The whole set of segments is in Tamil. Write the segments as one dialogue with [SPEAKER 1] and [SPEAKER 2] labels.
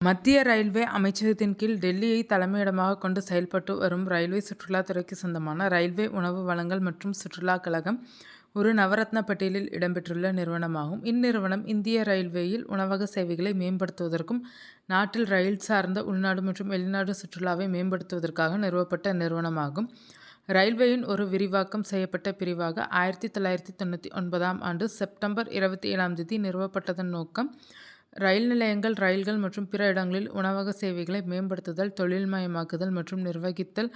[SPEAKER 1] மத்திய ரயில்வே அமைச்சகத்தின் கீழ் டெல்லியை தலைமையிடமாக கொண்டு செயல்பட்டு வரும் ரயில்வே சுற்றுலாத்துறைக்கு சொந்தமான ரயில்வே உணவு வழங்கல் மற்றும் சுற்றுலா கழகம் ஒரு நவரத்ன பட்டியலில் இடம்பெற்றுள்ள நிறுவனமாகும். இந்நிறுவனம் இந்திய ரயில்வேயில் உணவக சேவைகளை மேம்படுத்துவதற்கும் நாட்டில் ரயில் சார்ந்த உள்நாடு மற்றும் வெளிநாடு சுற்றுலாவை மேம்படுத்துவதற்காக நிறுவப்பட்ட நிறுவனமாகும். ரயில்வேயின் ஒரு விரிவாக்கம் செய்யப்பட்ட பிரிவாக 1999ஆம் ஆண்டு செப்டம்பர் 27ஆம் தேதி நிறுவப்பட்டதன் நோக்கம் ரயில் நிலையங்கள், ரயில்கள் மற்றும் பிற இடங்களில் உணவக சேவைகளை மேம்படுத்துதல், தொழில்மயமாக்குதல் மற்றும் நிர்வகித்தல்,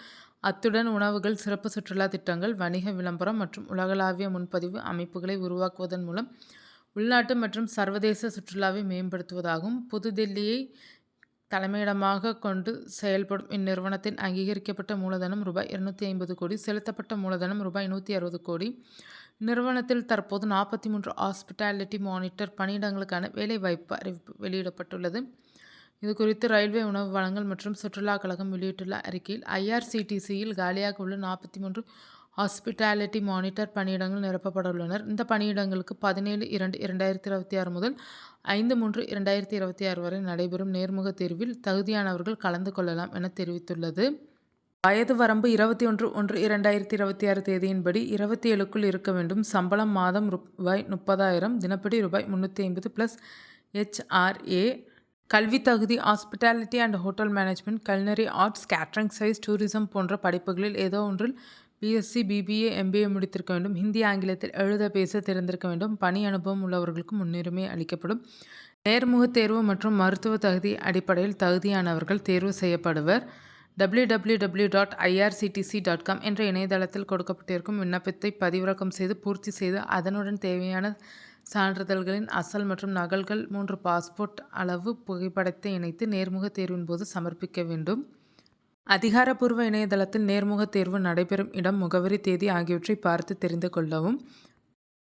[SPEAKER 1] அத்துடன் உணவுகள், சிறப்பு சுற்றுலா திட்டங்கள், வணிக விளம்பரம் மற்றும் உலகளாவிய முன்பதிவு அமைப்புகளை உருவாக்குவதன் மூலம் உள்நாட்டு மற்றும் சர்வதேச சுற்றுலாவை மேம்படுத்துவதாகும். புதுதில்லியை தலைமையிடமாக கொண்டு செயல்படும் இந்நிறுவனத்தின் அங்கீகரிக்கப்பட்ட மூலதனம் ரூ.250 கோடி, செலுத்தப்பட்ட மூலதனம் ரூ.160 கோடி. இந்நிறுவனத்தில் தற்போது 43 ஹாஸ்பிட்டாலிட்டி மானிட்டர் பணியிடங்களுக்கான வேலைவாய்ப்பு அறிவிப்பு வெளியிடப்பட்டுள்ளது. இதுகுறித்து ரயில்வே உணவு வழங்கல் மற்றும் சுற்றுலா கழகம் வெளியிட்டுள்ள அறிக்கையில், IRCTCயில் காலியாக உள்ள 43 ஹாஸ்பிட்டாலிட்டி மானிட்டர் பணியிடங்கள் நிரப்பப்பட உள்ளனர். இந்த பணியிடங்களுக்கு 17/2/2026 முதல் 5/3/2026 வரை நடைபெறும் நேர்முக தேர்வில் தகுதியானவர்கள் கலந்து கொள்ளலாம் என தெரிவித்துள்ளது. வயது வரம்பு 21/1/2026 தேதியின்படி 27க்குள் இருக்க வேண்டும். சம்பளம் மாதம் ரூ.30,000, தினப்படி ரூ.350 + HRA. கல்வி தகுதி hospitality and hotel management, culinary arts, catering science, tourism போன்ற படிப்புகளில் ஏதோ ஒன்றில் BSc, BBA, MBA முடித்திருக்க வேண்டும். ஹிந்தி, ஆங்கிலத்தில் எழுத பேச தெரிந்திருக்க வேண்டும். பணி அனுபவம் உள்ளவர்களுக்கு முன்னுரிமை அளிக்கப்படும். நேர்முக தேர்வு மற்றும் மருத்துவ தகுதி அடிப்படையில் தகுதியானவர்கள் தேர்வு செய்யப்படுவர். www.irctc.com என்ற இணையதளத்தில் கொடுக்கப்பட்டிருக்கும் விண்ணப்பத்தை பதிவிறக்கம் செய்து பூர்த்தி செய்து அதனுடன் தேவையான சான்றிதழ்களின் அசல் மற்றும் நகல்கள் 3 பாஸ்போர்ட் அளவு புகைப்படத்தை இணைத்து நேர்முக தேர்வின் போது சமர்ப்பிக்க வேண்டும். அதிகாரப்பூர்வ இணையதளத்தில் நேர்முக தேர்வு நடைபெறும் இடம், முகவரி, தேதி ஆகியவற்றை பார்த்து தெரிந்து கொள்ளவும்.